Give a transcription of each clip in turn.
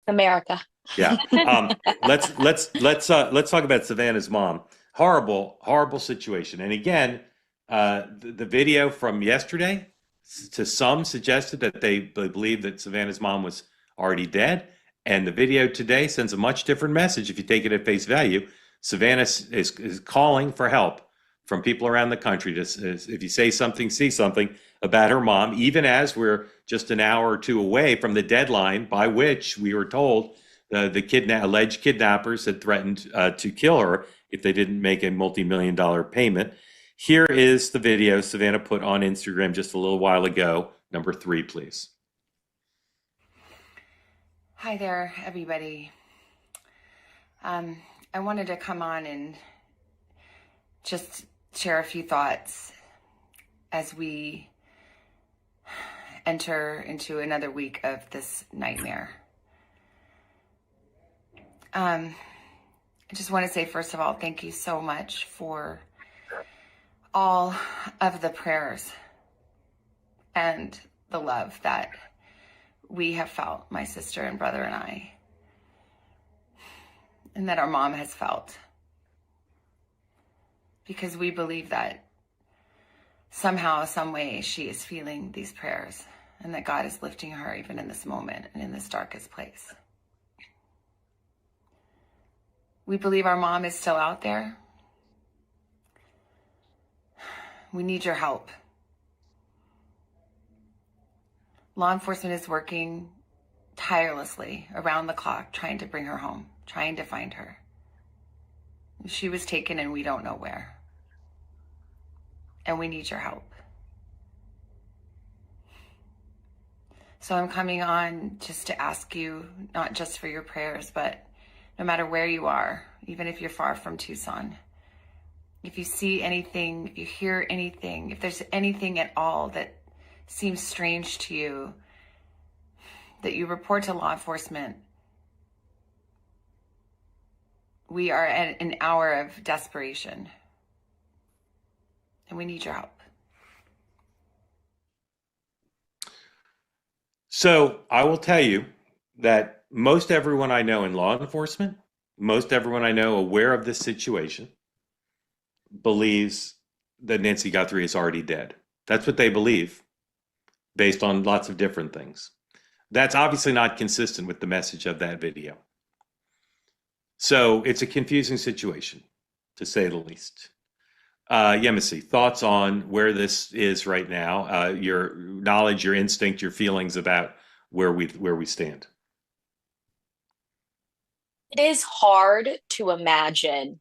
America. Yeah. Let's talk about Savannah's mom. Horrible situation. And again, the video from yesterday to some suggested that they believe that Savannah's mom was already dead, and the video today sends a much different message if you take it at face value. Savannah is calling for help from people around the country. If you say something, see something about her mom, even as we're just an hour or two away from the deadline by which we were told the alleged kidnappers had threatened to kill her if they didn't make a multi-million-dollar payment. Here is the video Savannah put on Instagram just a little while ago. Number 3, please. Hi there, everybody. I wanted to come on and just share a few thoughts as we enter into another week of this nightmare. I just want to say, first of all, thank you so much for all of the prayers and the love that we have felt, my sister and brother and I, and that our mom has felt. Because we believe that somehow, some way, she is feeling these prayers and that God is lifting her even in this moment and in this darkest place. We believe our mom is still out there. We need your help. Law enforcement is working tirelessly around the clock trying to bring her home, trying to find her. She was taken and we don't know where. And we need your help. So I'm coming on just to ask you, not just for your prayers, but no matter where you are, even if you're far from Tucson, if you see anything, if you hear anything, if there's anything at all that seems strange to you, that you report to law enforcement. We are at an hour of desperation, and we need your help. So I will tell you that most everyone I know in law enforcement, most everyone I know aware of this situation, believes that Nancy Guthrie is already dead. That's what they believe, based on lots of different things. That's obviously not consistent with the message of that video. So it's a confusing situation, to say the least. Yemisi, thoughts on where this is right now, your knowledge, your instinct, your feelings about where we stand. It is hard to imagine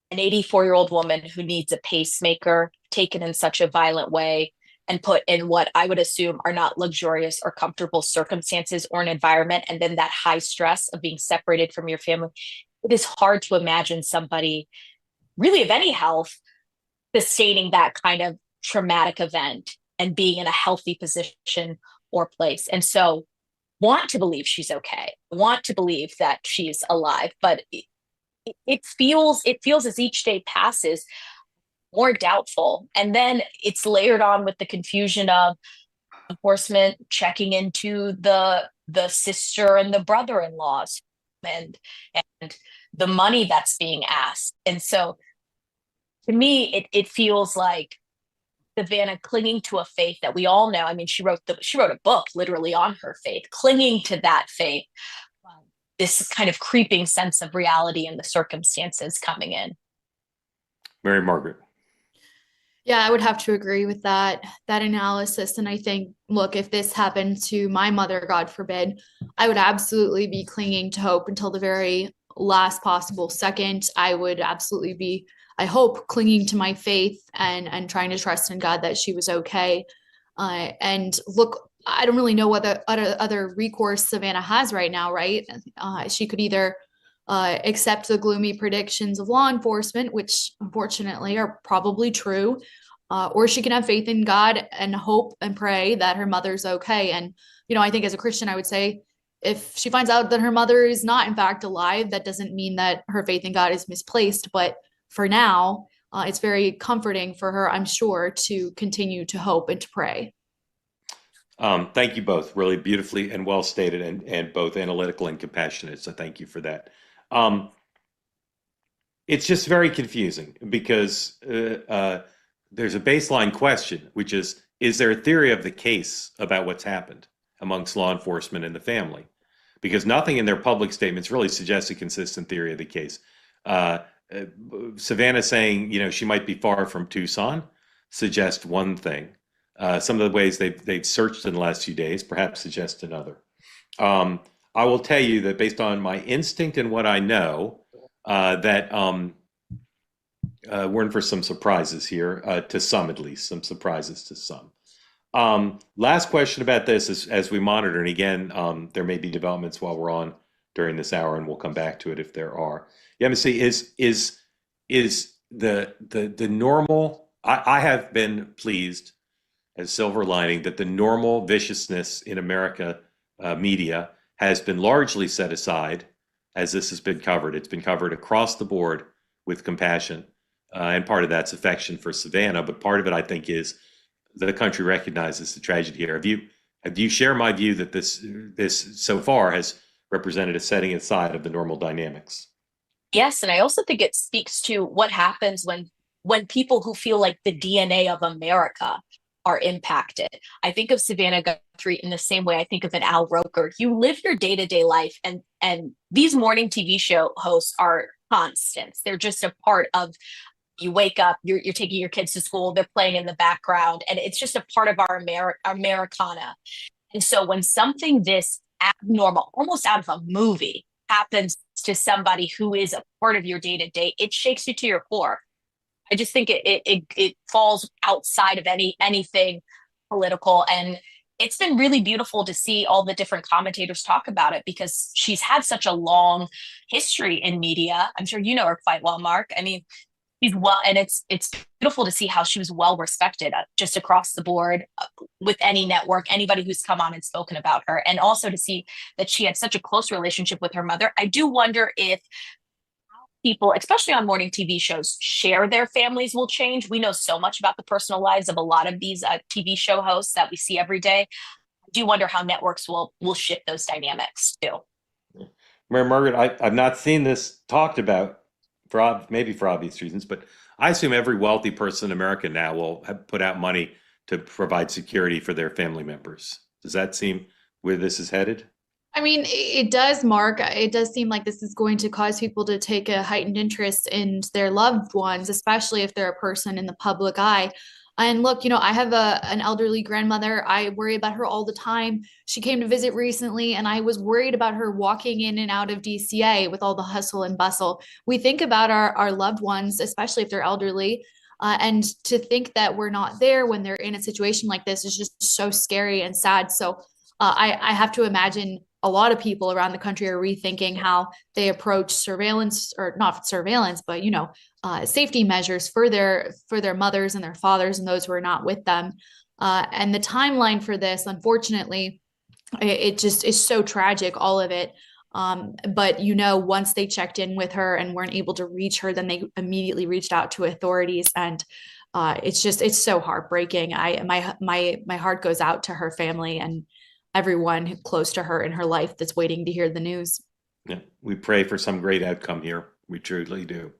an 84-year-old woman who needs a pacemaker taken in such a violent way and put in what I would assume are not luxurious or comfortable circumstances or an environment, and then that high stress of being separated from your family. It is hard to imagine somebody really of any health sustaining that kind of traumatic event and being in a healthy position or place. And so want to believe she's okay, want to believe that she's alive, but it feels as each day passes more doubtful. And then it's layered on with the confusion of enforcement checking into the sister and the brother-in-laws and the money that's being asked. And so to me, it feels like Savannah clinging to a faith that we all know. I mean, she wrote a book literally on her faith, clinging to that faith, this kind of creeping sense of reality and the circumstances coming in. Mary Margaret. Yeah, I would have to agree with that analysis. And I think, look, if this happened to my mother, God forbid, I would absolutely be clinging to hope until the very last possible second. I would absolutely be, I hope, clinging to my faith and trying to trust in God that she was okay. And look, I don't really know what other recourse Savannah has right now, right? She could either accept the gloomy predictions of law enforcement, which unfortunately are probably true, or she can have faith in God and hope and pray that her mother's okay. And, I think as a Christian, I would say if she finds out that her mother is not in fact alive, that doesn't mean that her faith in God is misplaced. But for now, it's very comforting for her, I'm sure, to continue to hope and to pray. Thank you both. Really beautifully and well stated, and both analytical and compassionate. So thank you for that. Um, it's just very confusing because there's a baseline question, which is there a theory of the case about what's happened amongst law enforcement and the family? Because nothing in their public statements really suggests a consistent theory of the case. Uh, uh, Savannah saying, she might be far from Tucson suggests one thing. Some of the ways they've searched in the last few days perhaps suggest another. Um, I will tell you that based on my instinct and what I know, that we're in for some surprises here, to some at least, some surprises to some. Last question about this is, as we monitor, and again, there may be developments while we're on during this hour, and we'll come back to it if there are. Yemisi, is the normal? I have been pleased as silver lining that the normal viciousness in America media has been largely set aside as this has been covered. It's been covered across the board with compassion, and part of that's affection for Savannah, but part of it, I think, is the country recognizes the tragedy here. Do you share my view that this so far has represented a setting aside of the normal dynamics? Yes, and I also think it speaks to what happens when people who feel like the DNA of America are impacted. I think of Savannah Guthrie in the same way I think of an Al Roker. You live your day-to-day life, and these morning TV show hosts are constants. They're just a part of, you wake up, you're taking your kids to school, they're playing in the background, and it's just a part of our Americana. And so when something this abnormal, almost out of a movie, happens to somebody who is a part of your day to day, it shakes you to your core. I just think it falls outside of anything political, and it's been really beautiful to see all the different commentators talk about it because she's had such a long history in media. I'm sure you know her quite well, Mark. I mean, she's well, and it's beautiful to see how she was well respected just across the board, with any network, anybody who's come on and spoken about her, and also to see that she had such a close relationship with her mother. I do wonder if people, especially on morning TV shows, share their families will change. We know so much about the personal lives of a lot of these TV show hosts that we see every day. I do wonder how networks will shift those dynamics too. Mary Margaret, I've not seen this talked about maybe for obvious reasons, but I assume every wealthy person in America now will put out money to provide security for their family members. Does that seem where this is headed? I mean, it does, Mark. It does seem like this is going to cause people to take a heightened interest in their loved ones, especially if they're a person in the public eye. And look, I have an elderly grandmother. I worry about her all the time. She came to visit recently, and I was worried about her walking in and out of DCA with all the hustle and bustle. We think about our loved ones, especially if they're elderly. And to think that we're not there when they're in a situation like this is just so scary and sad. So I have to imagine a lot of people around the country are rethinking how they approach surveillance, or not surveillance, but safety measures for their mothers and their fathers and those who are not with them. And the timeline for this, unfortunately, it just is so tragic, all of it. But once they checked in with her and weren't able to reach her, then they immediately reached out to authorities, and it's so heartbreaking. My heart goes out to her family and everyone close to her in her life that's waiting to hear the news. Yeah, we pray for some great outcome here. We truly do.